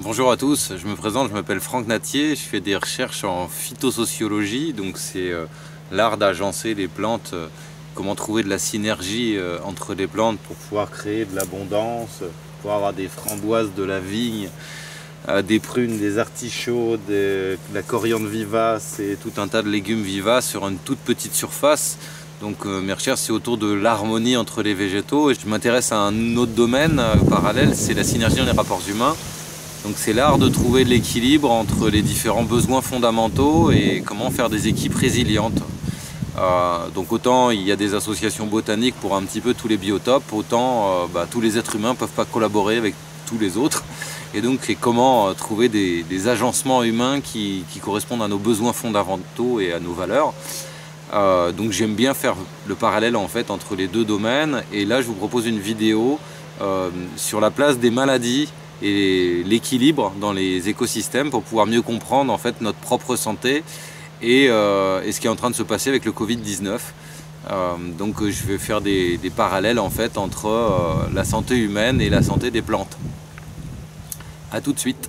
Bonjour à tous, je me présente, je m'appelle Franck Natier, je fais des recherches en phytosociologie, donc c'est l'art d'agencer les plantes, comment trouver de la synergie entre les plantes pour pouvoir créer de l'abondance, pouvoir avoir des framboises de la vigne, des prunes, des artichauts, de la coriandre vivace et tout un tas de légumes vivaces sur une toute petite surface. Donc mes recherches c'est autour de l'harmonie entre les végétaux et je m'intéresse à un autre domaine parallèle, c'est la synergie dans les rapports humains. Donc c'est l'art de trouver l'équilibre entre les différents besoins fondamentaux et comment faire des équipes résilientes. Donc autant il y a des associations botaniques pour un petit peu tous les biotopes, autant tous les êtres humains ne peuvent pas collaborer avec tous les autres. Et donc c'est comment trouver des agencements humains qui correspondent à nos besoins fondamentaux et à nos valeurs. Donc j'aime bien faire le parallèle en fait entre les deux domaines. Et là je vous propose une vidéo sur la place des maladies et l'équilibre dans les écosystèmes pour pouvoir mieux comprendre en fait notre propre santé et ce qui est en train de se passer avec le Covid-19. Donc je vais faire des parallèles en fait entre la santé humaine et la santé des plantes. A tout de suite.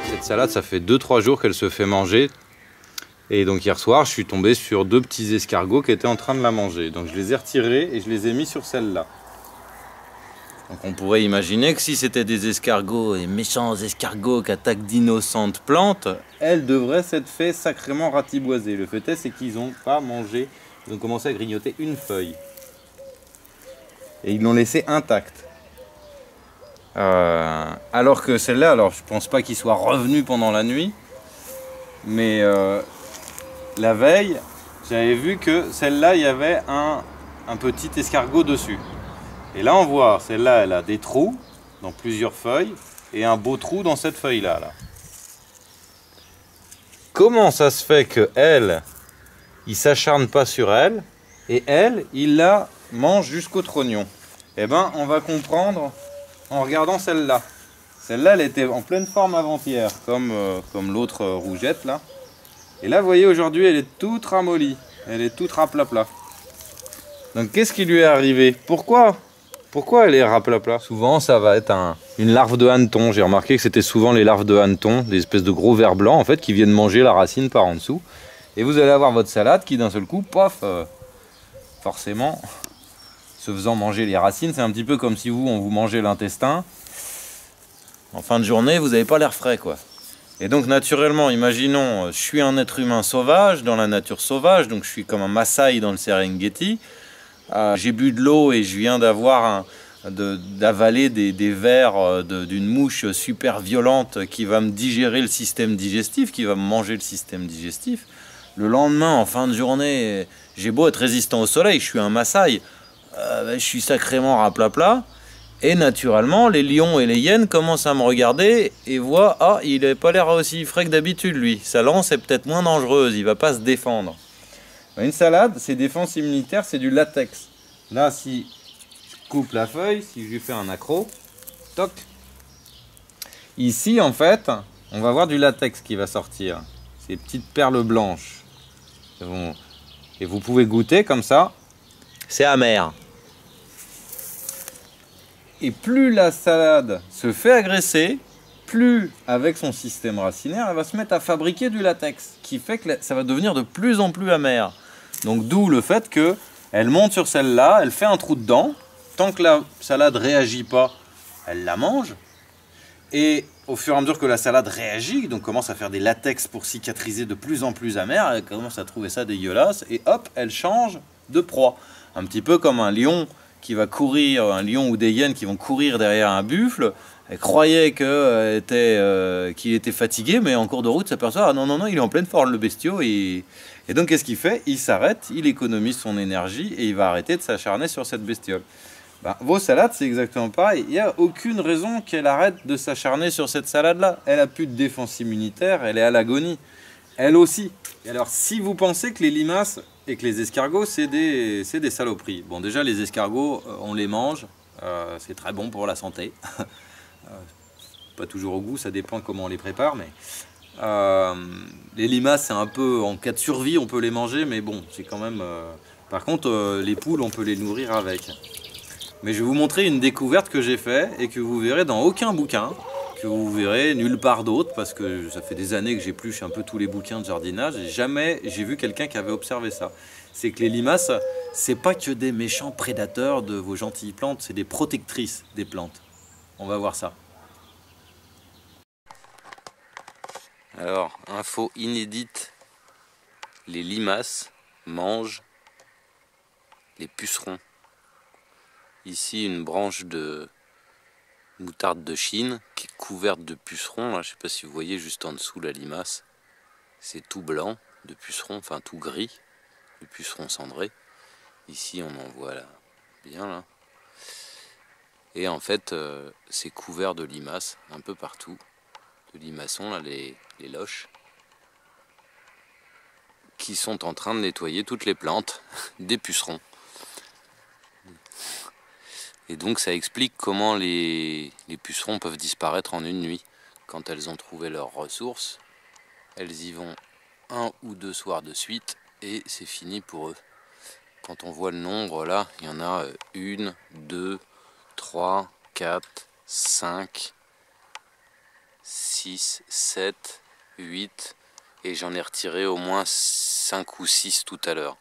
Cette salade, ça fait 2-3 jours qu'elle se fait manger. Et donc hier soir, je suis tombé sur 2 petits escargots qui étaient en train de la manger. Donc je les ai retirés et je les ai mis sur celle-là. Donc on pourrait imaginer que si c'était des escargots, et méchants escargots qui attaquent d'innocentes plantes, elles devraient s'être fait sacrément ratiboiser. Le fait est, c'est qu'ils n'ont pas mangé, ils ont commencé à grignoter une feuille. Et ils l'ont laissé intacte. Alors que celle-là, alors je pense pas qu'il soit revenu pendant la nuit, mais la veille, j'avais vu que celle-là, il y avait un petit escargot dessus. Et là, on voit, celle-là, elle a des trous dans plusieurs feuilles et un beau trou dans cette feuille-là. Là. Comment ça se fait que elle, il s'acharne pas sur elle et elle, il la mange jusqu'au trognon? Eh ben, on va comprendre en regardant celle-là. Celle-là, elle était en pleine forme avant-hier, comme l'autre rougette là. Et là, vous voyez, aujourd'hui, elle est toute ramollie. Elle est toute raplapla. Donc, qu'est-ce qui lui est arrivé? Pourquoi elle est raplapla? Souvent, ça va être une larve de hanneton. J'ai remarqué que c'était souvent les larves de hanneton, des espèces de gros vers blancs, en fait, qui viennent manger la racine par en dessous. Et vous allez avoir votre salade qui, d'un seul coup, paf, forcément, se faisant manger les racines. C'est un petit peu comme si on vous mangeait l'intestin. En fin de journée, vous n'avez pas l'air frais, quoi. Et donc naturellement, imaginons, je suis un être humain sauvage, dans la nature sauvage, donc je suis comme un Maasai dans le Serengeti. J'ai bu de l'eau et je viens d'avaler des vers d'une mouche super violente qui va me digérer le système digestif, qui va me manger le système digestif. Le lendemain, en fin de journée, j'ai beau être résistant au soleil, je suis un Maasai, je suis sacrément raplapla. Et naturellement, les lions et les hyènes commencent à me regarder et voient « Ah, il n'a pas l'air aussi frais que d'habitude, lui. Sa lance est peut-être moins dangereuse, il ne va pas se défendre. » Une salade, ses défenses immunitaires, c'est du latex. Là, si je coupe la feuille, si je lui fais un accro, toc. Ici, en fait, on va voir du latex qui va sortir. Ces petites perles blanches. Et vous pouvez goûter comme ça. C'est amer. Et plus la salade se fait agresser, plus avec son système racinaire, elle va se mettre à fabriquer du latex, qui fait que ça va devenir de plus en plus amer. Donc d'où le fait qu'elle monte sur celle-là, elle fait un trou dedans, tant que la salade ne réagit pas, elle la mange. Et au fur et à mesure que la salade réagit, donc commence à faire des latex pour cicatriser de plus en plus amer, elle commence à trouver ça dégueulasse, et hop, elle change de proie. Un petit peu comme un lion qui va courir, un lion ou des hyènes qui vont courir derrière un buffle. Elle croyait qu'il était fatigué, mais en cours de route s'aperçoit, ah non, non, non, il est en pleine forme le bestiau. Et donc qu'est-ce qu'il fait? Il s'arrête, il économise son énergie et il va arrêter de s'acharner sur cette bestiole. Vos salades, c'est exactement pareil. Il n'y a aucune raison qu'elle arrête de s'acharner sur cette salade-là. Elle n'a plus de défense immunitaire, elle est à l'agonie. elle aussi. Et alors, si vous pensez que les limaces et que les escargots, c'est des saloperies. Bon, déjà, les escargots, on les mange. C'est très bon pour la santé. Pas toujours au goût, ça dépend comment on les prépare. Mais les limaces, c'est un peu, en cas de survie, on peut les manger. Mais bon, c'est quand même... Par contre, les poules, on peut les nourrir avec. Mais je vais vous montrer une découverte que j'ai faite et que vous verrez dans aucun bouquin, que vous verrez nulle part d'autre, parce que ça fait des années que j'épluche un peu tous les bouquins de jardinage et jamais j'ai vu quelqu'un qui avait observé ça. C'est que les limaces, c'est pas que des méchants prédateurs de vos gentilles plantes, c'est des protectrices des plantes. On va voir ça. Alors, info inédite, les limaces mangent les pucerons. Ici, une branche de moutarde de Chine qui est couverte de pucerons. Là, je ne sais pas si vous voyez juste en dessous la limace. C'est tout blanc de pucerons, enfin tout gris, de pucerons cendrés. Ici, on en voit là, bien là. Et en fait, c'est couvert de limaces un peu partout. De limaçons, là, les loches, qui sont en train de nettoyer toutes les plantes des pucerons. Et donc ça explique comment les pucerons peuvent disparaître en une nuit. Quand elles ont trouvé leurs ressources, elles y vont 1 ou 2 soirs de suite et c'est fini pour eux. Quand on voit le nombre là, il y en a 1, 2, 3, 4, 5, 6, 7, 8 et j'en ai retiré au moins 5 ou 6 tout à l'heure.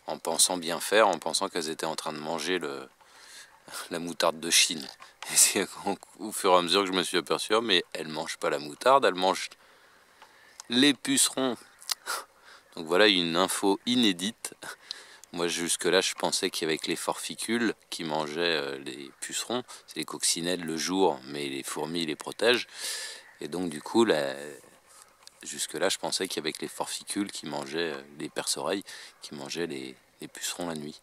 En pensant bien faire, en pensant qu'elles étaient en train de manger la moutarde de Chine. Et c'est au fur et à mesure que je me suis aperçu, mais elle ne mange pas la moutarde, elle mange les pucerons. Donc voilà une info inédite. Moi jusque là je pensais qu'avec les forficules qui mangeaient les pucerons, c'est les coccinelles le jour, mais les fourmis les protègent. Et donc du coup jusque là je pensais qu'avec les forficules qui mangeaient les perce-oreilles, qui mangeaient les pucerons la nuit.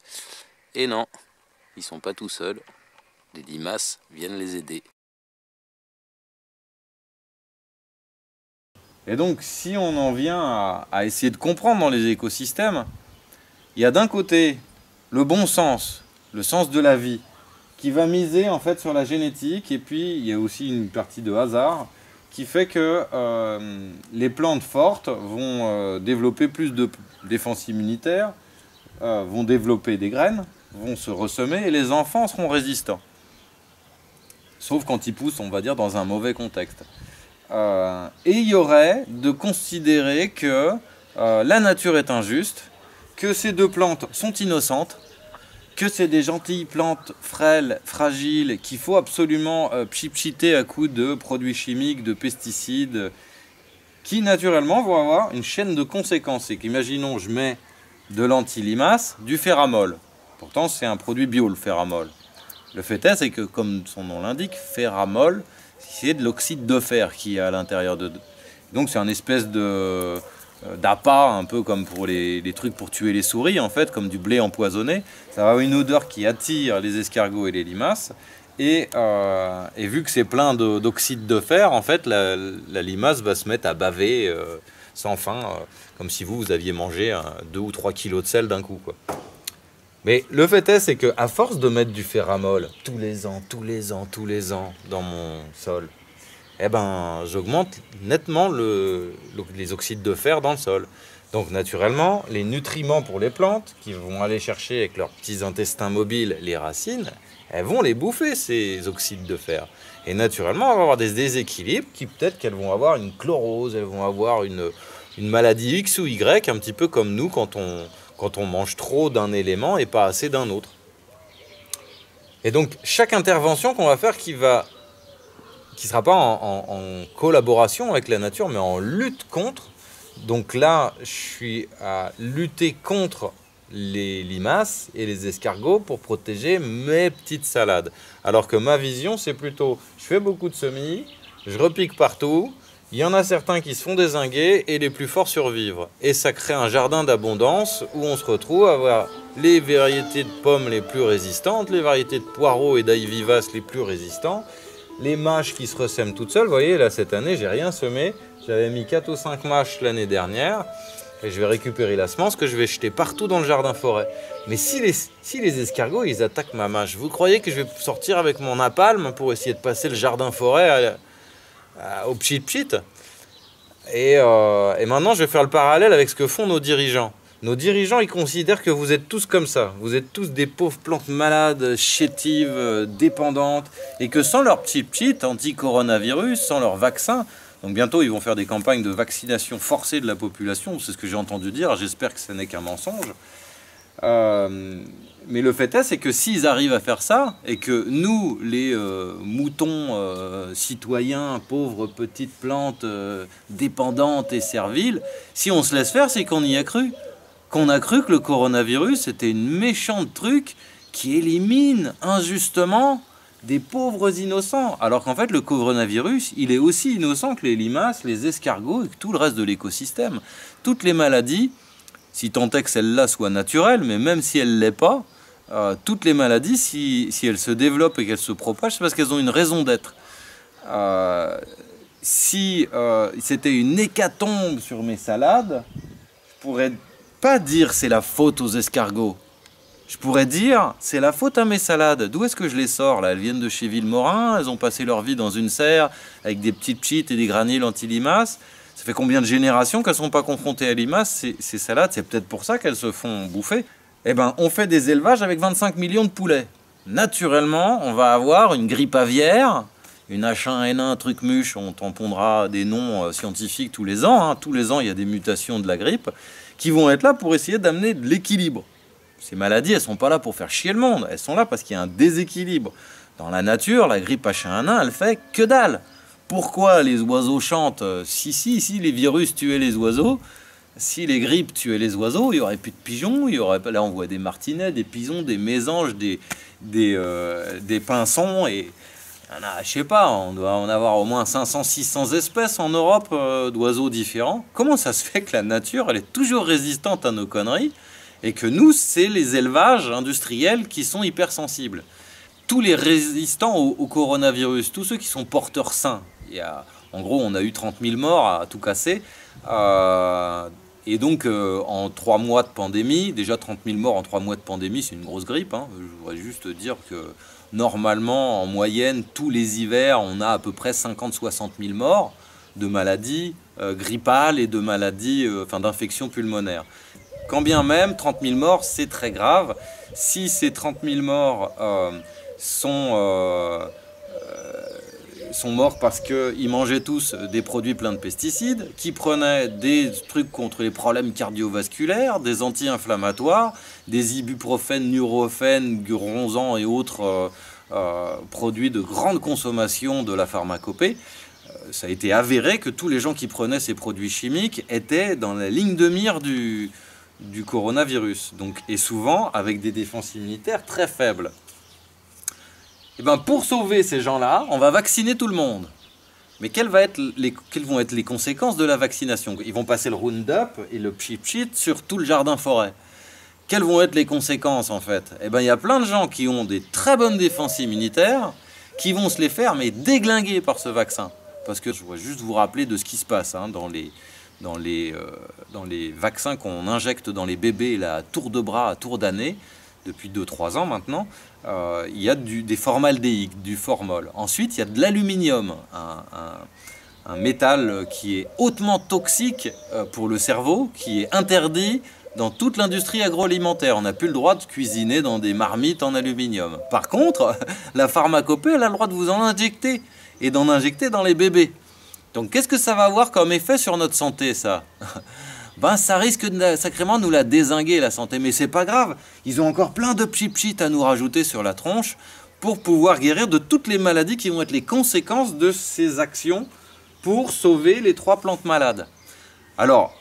Et non, ils sont pas tout seuls, les limaces viennent les aider. Et donc si on en vient à essayer de comprendre dans les écosystèmes, il y a d'un côté le bon sens, le sens de la vie, qui va miser en fait sur la génétique, et puis il y a aussi une partie de hasard qui fait que les plantes fortes vont développer plus de défense immunitaire, vont développer des graines, vont se ressemer et les enfants seront résistants. Sauf quand ils poussent, on va dire, dans un mauvais contexte. Et il y aurait de considérer que la nature est injuste, que ces deux plantes sont innocentes, que c'est des gentilles plantes frêles, fragiles, qu'il faut absolument pchiter à coups de produits chimiques, de pesticides, qui naturellement vont avoir une chaîne de conséquences. C'est qu'imaginons, je mets de l'anti-limace, du ferramol. Pourtant, c'est un produit bio, le ferramol. Le fait est, c'est que, comme son nom l'indique, ferramol, c'est de l'oxyde de fer qui est à l'intérieur de... Donc, c'est un espèce d'appât, un peu comme pour les trucs pour tuer les souris, en fait, comme du blé empoisonné. Ça va avoir une odeur qui attire les escargots et les limaces. Et vu que c'est plein d'oxyde de fer, en fait, la limace va se mettre à baver sans fin, comme si vous aviez mangé 2 ou 3 kilos de sel d'un coup, quoi. Mais le fait est, c'est qu'à force de mettre du ferramol tous les ans dans mon sol, eh ben, j'augmente nettement les oxydes de fer dans le sol. Donc naturellement, les nutriments pour les plantes, qui vont aller chercher avec leurs petits intestins mobiles les racines, elles vont les bouffer, ces oxydes de fer. Et naturellement, on va avoir des déséquilibres qui peut-être qu'elles vont avoir une chlorose, elles vont avoir une maladie X ou Y, un petit peu comme nous quand on mange trop d'un élément et pas assez d'un autre. Et donc, chaque intervention qu'on va faire qui sera pas en collaboration avec la nature, mais en lutte contre. Donc là, je suis à lutter contre les limaces et les escargots pour protéger mes petites salades. Alors que ma vision, c'est plutôt, je fais beaucoup de semis, je repique partout, il y en a certains qui se font dézinguer et les plus forts survivent. Et ça crée un jardin d'abondance où on se retrouve à avoir les variétés de pommes les plus résistantes, les variétés de poireaux et d'ail vivaces les plus résistants, les mâches qui se ressèment toutes seules. Vous voyez, là, cette année, j'ai rien semé. J'avais mis 4 ou 5 mâches l'année dernière. Et je vais récupérer la semence que je vais jeter partout dans le jardin forêt. Mais si les escargots, ils attaquent ma mâche, vous croyez que je vais sortir avec mon napalm pour essayer de passer le jardin forêt au pchit-pchit? Et maintenant, je vais faire le parallèle avec ce que font nos dirigeants. Nos dirigeants, ils considèrent que vous êtes tous comme ça. Vous êtes tous des pauvres plantes malades, chétives, dépendantes. Et que sans leur pchit-pchit anti-coronavirus, sans leur vaccin, donc bientôt, ils vont faire des campagnes de vaccination forcée de la population. C'est ce que j'ai entendu dire. J'espère que ce n'est qu'un mensonge. Mais le fait est, c'est que s'ils arrivent à faire ça, et que nous, les moutons citoyens, pauvres petites plantes dépendantes et serviles, si on se laisse faire, c'est qu'on y a cru. Qu'on a cru que le coronavirus était une méchante truc qui élimine injustement des pauvres innocents. Alors qu'en fait, le coronavirus, il est aussi innocent que les limaces, les escargots et que tout le reste de l'écosystème. Toutes les maladies, si tant est que celle-là soit naturelle, mais même si elle ne l'est pas, toutes les maladies, si elles se développent et qu'elles se propagent, c'est parce qu'elles ont une raison d'être. Si c'était une hécatombe sur mes salades, je pourrais pas dire c'est la faute aux escargots. Je pourrais dire, c'est la faute à mes salades. D'où est-ce que je les sors là? Elles viennent de chez Villemorin, elles ont passé leur vie dans une serre avec des petites pchites et des granules anti-limaces. Ça fait combien de générations qu'elles ne sont pas confrontées à limaces, ces salades? C'est peut-être pour ça qu'elles se font bouffer. Eh ben, on fait des élevages avec 25 millions de poulets. Naturellement, on va avoir une grippe aviaire, une H1N1, truc muche, on tamponnera des noms scientifiques tous les ans. Hein. Tous les ans, il y a des mutations de la grippe qui vont être là pour essayer d'amener de l'équilibre. Ces maladies, elles ne sont pas là pour faire chier le monde. Elles sont là parce qu'il y a un déséquilibre. Dans la nature, la grippe H1N1, elle fait que dalle. Pourquoi les oiseaux chantent? Si les virus tuaient les oiseaux, si les grippes tuaient les oiseaux, il n'y aurait plus de pigeons. Là, on voit des martinets, des pisons, des mésanges, des pinsons. Et je sais pas, on doit en avoir au moins 500-600 espèces en Europe d'oiseaux différents. Comment ça se fait que la nature, elle est toujours résistante à nos conneries? Et que nous, c'est les élevages industriels qui sont hypersensibles. Tous les résistants au coronavirus, tous ceux qui sont porteurs sains, en gros, on a eu 30 000 morts à tout casser. Et donc, en 3 mois de pandémie, déjà 30 000 morts en 3 mois de pandémie, c'est une grosse grippe. Hein. Je voudrais juste dire que normalement, en moyenne, tous les hivers, on a à peu près 50-60 000 morts de maladies grippales et de maladies, d'infections pulmonaires. Quand bien même, 30 000 morts, c'est très grave. Si ces 30 000 morts sont morts parce qu'ils mangeaient tous des produits pleins de pesticides, qui prenaient des trucs contre les problèmes cardiovasculaires, des anti-inflammatoires, des ibuprofènes, Nurofen, Ronzan et autres produits de grande consommation de la pharmacopée, ça a été avéré que tous les gens qui prenaient ces produits chimiques étaient dans la ligne de mire du coronavirus, et souvent avec des défenses immunitaires très faibles. Et ben pour sauver ces gens-là, on va vacciner tout le monde. Mais quelles vont être les conséquences de la vaccination? Ils vont passer le Roundup et le pchit-pchit sur tout le jardin forêt. Quelles vont être les conséquences en fait? Eh ben il y a plein de gens qui ont des très bonnes défenses immunitaires qui vont se les faire mais déglinguer par ce vaccin. Parce que je voudrais juste vous rappeler de ce qui se passe dans les vaccins qu'on injecte dans les bébés là, à tour de bras, à tour d'année, depuis 2-3 ans maintenant, il y a des formaldéhydes, du formol. Ensuite, il y a de l'aluminium, un métal qui est hautement toxique pour le cerveau, qui est interdit dans toute l'industrie agroalimentaire. On n'a plus le droit de cuisiner dans des marmites en aluminium. Par contre, la pharmacopée, elle a le droit de vous en injecter, et d'en injecter dans les bébés. Donc qu'est-ce que ça va avoir comme effet sur notre santé, ça? Ben ça risque de sacrément nous la dézinguer, la santé, mais c'est pas grave. Ils ont encore plein de pchit-pchit à nous rajouter sur la tronche pour pouvoir guérir de toutes les maladies qui vont être les conséquences de ces actions pour sauver les 3 plantes malades. Alors,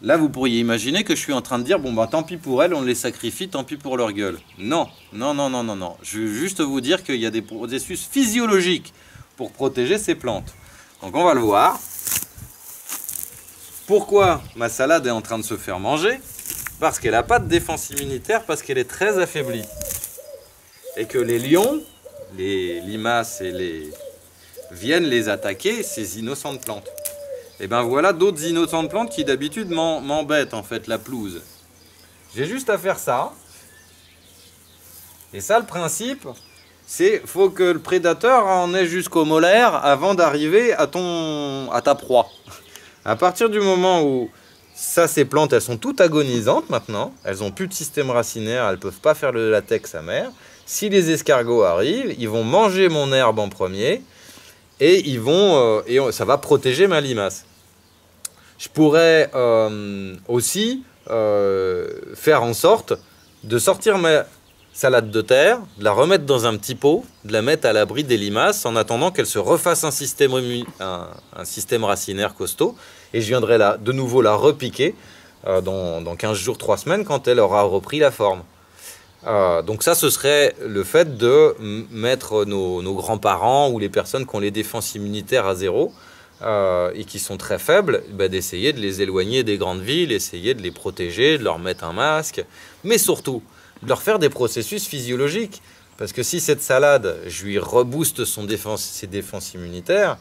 là vous pourriez imaginer que je suis en train de dire, bon ben tant pis pour elles, on les sacrifie, tant pis pour leur gueule. Non. Je veux juste vous dire qu'il y a des processus physiologiques pour protéger ces plantes. Donc on va le voir. Pourquoi ma salade est en train de se faire manger? Parce qu'elle n'a pas de défense immunitaire, parce qu'elle est très affaiblie. Et que les lions, les limaces viennent les attaquer, ces innocentes plantes. Et ben voilà d'autres innocentes plantes qui d'habitude m'embêtent en fait, la pelouse. J'ai juste à faire ça. Et ça, le principe, c'est faut que le prédateur en ait jusqu'au molaire avant d'arriver à ta proie. À partir du moment où ça, ces plantes, elles sont toutes agonisantes maintenant, elles n'ont plus de système racinaire, elles ne peuvent pas faire le latex amer. Si les escargots arrivent, ils vont manger mon herbe en premier et ça va protéger ma limace. Je pourrais aussi faire en sorte de sortir ma salade de terre, de la remettre dans un petit pot, de la mettre à l'abri des limaces en attendant qu'elle se refasse un système racinaire costaud. Et je viendrai de nouveau la repiquer dans 15 jours, 3 semaines quand elle aura repris la forme. Donc ça, ce serait le fait de mettre nos grands-parents ou les personnes qui ont les défenses immunitaires à zéro et qui sont très faibles, d'essayer de les éloigner des grandes villes, essayer de les protéger, de leur mettre un masque, mais surtout de leur faire des processus physiologiques. Parce que si cette salade, je lui rebooste ses défenses immunitaires,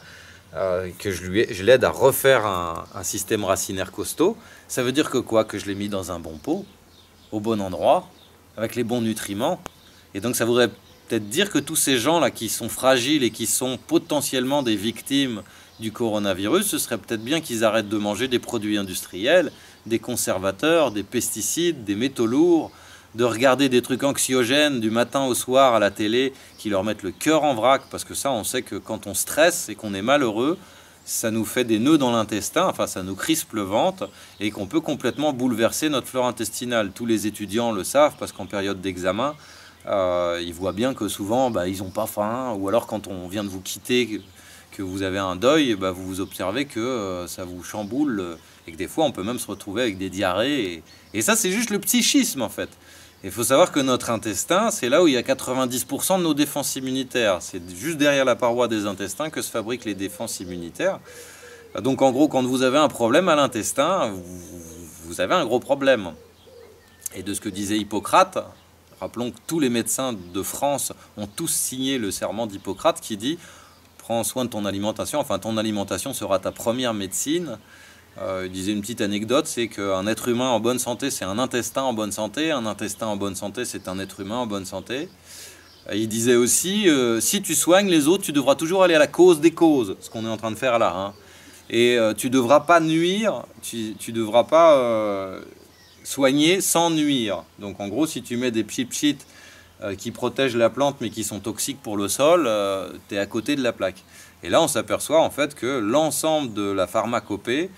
que je l'aide à refaire un système racinaire costaud, ça veut dire que quoi? Que je l'ai mis dans un bon pot, au bon endroit, avec les bons nutriments. Et donc ça voudrait peut-être dire que tous ces gens-là qui sont fragiles et qui sont potentiellement des victimes du coronavirus, ce serait peut-être bien qu'ils arrêtent de manger des produits industriels, des conservateurs, des pesticides, des métaux lourds, de regarder des trucs anxiogènes du matin au soir à la télé qui leur mettent le cœur en vrac, parce que ça, on sait que quand on stresse et qu'on est malheureux, ça nous fait des nœuds dans l'intestin, enfin ça nous crispe le ventre et qu'on peut complètement bouleverser notre flore intestinale. Tous les étudiants le savent parce qu'en période d'examen, ils voient bien que souvent ils n'ont pas faim, ou alors quand on vient de vous quitter, que vous avez un deuil, vous observez que ça vous chamboule et que des fois on peut même se retrouver avec des diarrhées. Et ça, c'est juste le psychisme en fait. Il faut savoir que notre intestin, c'est là où il y a 90% de nos défenses immunitaires. C'est juste derrière la paroi des intestins que se fabriquent les défenses immunitaires. Donc en gros, quand vous avez un problème à l'intestin, vous avez un gros problème. Et de ce que disait Hippocrate, rappelons que tous les médecins de France ont tous signé le serment d'Hippocrate qui dit « Prends soin de ton alimentation, enfin ton alimentation sera ta première médecine ». Il disait une petite anecdote, c'est qu'un être humain en bonne santé, c'est un intestin en bonne santé. Un intestin en bonne santé, c'est un être humain en bonne santé. Il disait aussi, si tu soignes les autres, tu devras toujours aller à la cause des causes, ce qu'on est en train de faire là. Hein. Et tu ne devras pas nuire, tu devras pas soigner sans nuire. Donc en gros, si tu mets des pchit qui protègent la plante mais qui sont toxiques pour le sol, tu es à côté de la plaque. Et là, on s'aperçoit en fait que l'ensemble de la pharmacopée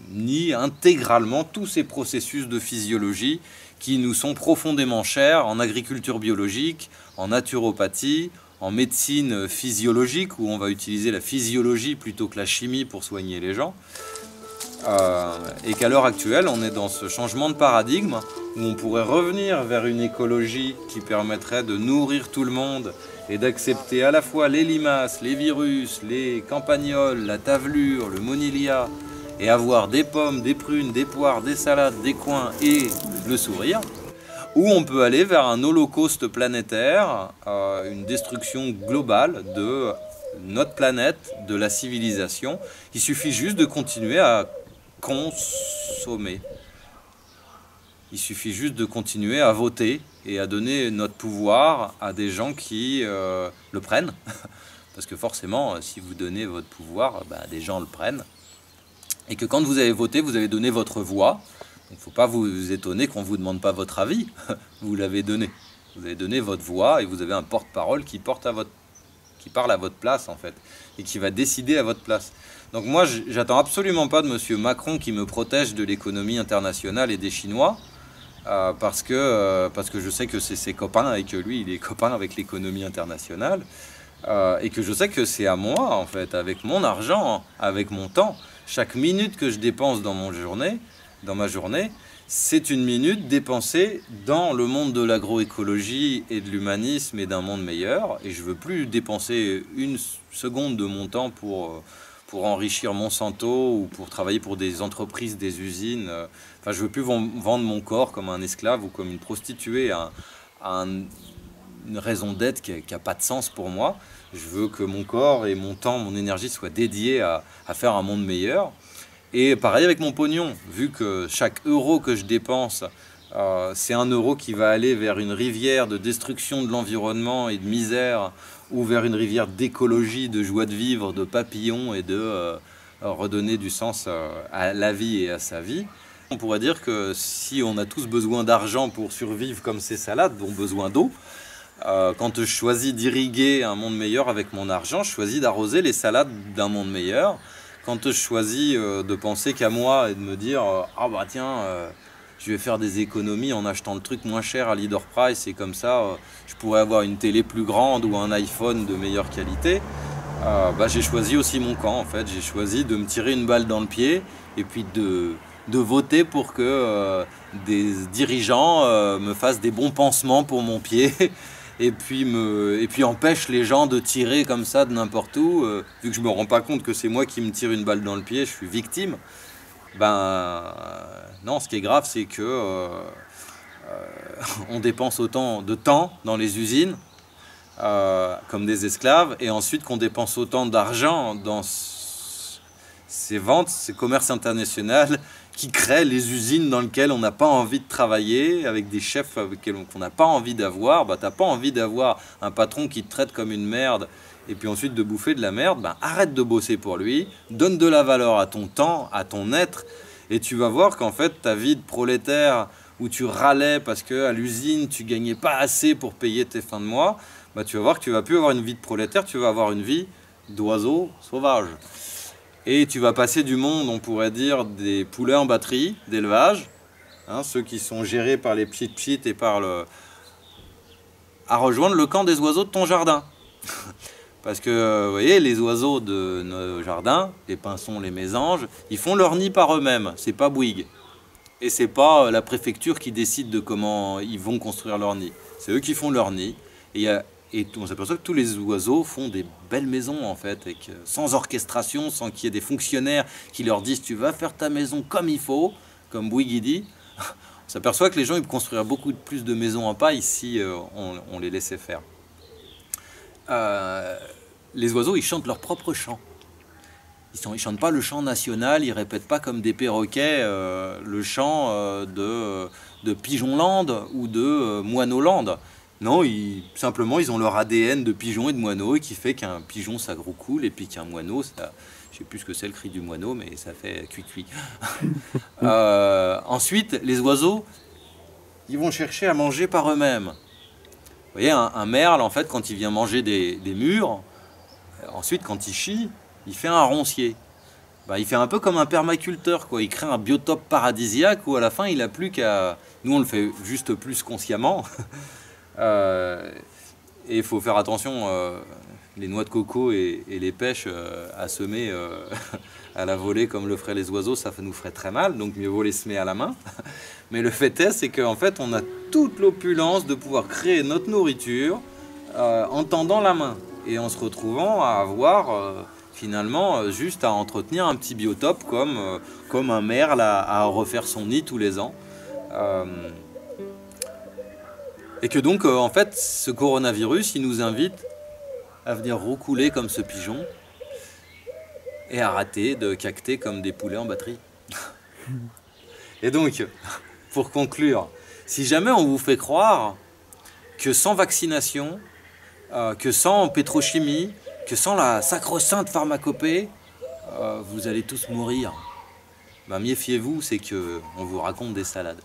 nie intégralement tous ces processus de physiologie qui nous sont profondément chers en agriculture biologique, en naturopathie, en médecine physiologique, où on va utiliser la physiologie plutôt que la chimie pour soigner les gens. Et qu'à l'heure actuelle, on est dans ce changement de paradigme où on pourrait revenir vers une écologie qui permettrait de nourrir tout le monde et d'accepter à la fois les limaces, les virus, les campagnols, la tavelure, le monilia, et avoir des pommes, des prunes, des poires, des salades, des coings et le sourire. Ou on peut aller vers un holocauste planétaire, une destruction globale de notre planète, de la civilisation. Il suffit juste de continuer à consommer. Il suffit juste de continuer à voter et à donner notre pouvoir à des gens qui le prennent. Parce que forcément, si vous donnez votre pouvoir, des gens le prennent. Et que quand vous avez voté, vous avez donné votre voix. Il ne faut pas vous étonner qu'on ne vous demande pas votre avis. Vous l'avez donné. Vous avez donné votre voix et vous avez un porte-parole qui parle à votre place en fait. Et qui va décider à votre place. Donc moi, j'attends absolument pas de M. Macron qui me protège de l'économie internationale et des Chinois. Parce que je sais que c'est ses copains et que lui, il est copain avec l'économie internationale. Et que je sais que c'est à moi, en fait, avec mon argent, avec mon temps. Chaque minute que je dépense dans ma journée, c'est une minute dépensée dans le monde de l'agroécologie et de l'humanisme et d'un monde meilleur. Et je ne veux plus dépenser une seconde de mon temps pour enrichir Monsanto ou pour travailler pour des entreprises, des usines. Enfin, je ne veux plus vendre mon corps comme un esclave ou comme une prostituée à une raison d'être qui n'a pas de sens pour moi. Je veux que mon corps et mon temps, mon énergie soient dédiés à faire un monde meilleur. Et pareil avec mon pognon, vu que chaque euro que je dépense, c'est un euro qui va aller vers une rivière de destruction de l'environnement et de misère, ou vers une rivière d'écologie, de joie de vivre, de papillons et de redonner du sens à la vie et à sa vie. On pourrait dire que si on a tous besoin d'argent pour survivre comme ces salades, ont besoin d'eau, quand je choisis d'irriguer un monde meilleur avec mon argent, je choisis d'arroser les salades d'un monde meilleur. Quand je choisis de penser qu'à moi et de me dire ah bah tiens, je vais faire des économies en achetant le truc moins cher à Leader Price et comme ça je pourrais avoir une télé plus grande ou un iPhone de meilleure qualité, bah, j'ai choisi aussi mon camp en fait. J'ai choisi de me tirer une balle dans le pied et puis de voter pour que des dirigeants me fassent des bons pansements pour mon pied et puis empêche les gens de tirer comme ça de n'importe où, vu que je me rends pas compte que c'est moi qui me tire une balle dans le pied, je suis victime. Non, ce qui est grave, c'est que on dépense autant de temps dans les usines comme des esclaves, et ensuite qu'on dépense autant d'argent dans ces ventes, ces commerces internationaux qui créent les usines dans lesquelles on n'a pas envie de travailler, avec des chefs qu'on n'a pas envie d'avoir. Bah, t'as pas envie d'avoir un patron qui te traite comme une merde et puis ensuite de bouffer de la merde. Bah, arrête de bosser pour lui, donne de la valeur à ton temps, à ton être, et tu vas voir qu'en fait ta vie de prolétaire où tu râlais parce qu'à l'usine tu gagnais pas assez pour payer tes fins de mois, bah, tu vas voir que tu vas plus avoir une vie de prolétaire, tu vas avoir une vie d'oiseau sauvage. Et tu vas passer du monde, on pourrait dire, des poulets en batterie, d'élevage, hein, ceux qui sont gérés par les pchit-pchit et par à rejoindre le camp des oiseaux de ton jardin. Parce que, vous voyez, les oiseaux de nos jardins, les pinsons, les mésanges, ils font leur nid par eux-mêmes, c'est pas Bouygues. Et c'est pas la préfecture qui décide de comment ils vont construire leur nid. C'est eux qui font leur nid. Et on s'aperçoit que tous les oiseaux font des belles maisons en fait, sans orchestration, sans qu'il y ait des fonctionnaires qui leur disent tu vas faire ta maison comme il faut, comme Bouygues dit. On s'aperçoit que les gens ils construiraient beaucoup plus de maisons en paille si on les laissait faire. Les oiseaux ils chantent leur propre chant. Ils chantent pas le chant national, ils répètent pas comme des perroquets le chant de Pigeonland ou de Moineauland. Non, simplement, ils ont leur ADN de pigeon et de moineau qui fait qu'un pigeon, ça groucoule, et puis qu'un moineau, ça, je sais plus ce que c'est le cri du moineau, mais ça fait cuit-cuit. Ensuite, les oiseaux, ils vont chercher à manger par eux-mêmes. Vous voyez, un merle, en fait, quand il vient manger des mûres, ensuite, quand il chie, il fait un roncier. Il fait un peu comme un permaculteur, quoi. Il crée un biotope paradisiaque où, à la fin, il n'a plus qu'à... Nous, on le fait juste plus consciemment. Et il faut faire attention, les noix de coco et les pêches à semer à la volée comme le feraient les oiseaux, ça nous ferait très mal, donc mieux vaut les semer à la main. Mais le fait est, c'est qu'en fait, on a toute l'opulence de pouvoir créer notre nourriture en tendant la main et en se retrouvant à avoir finalement juste à entretenir un petit biotope comme un merle à refaire son nid tous les ans. Et que donc, en fait, ce coronavirus, il nous invite à venir roucouler comme ce pigeon et à arrêter de cacter comme des poulets en batterie. Et donc, pour conclure, si jamais on vous fait croire que sans vaccination, que sans pétrochimie, que sans la sacro-sainte pharmacopée, vous allez tous mourir, méfiez-vous, c'est qu'on vous raconte des salades.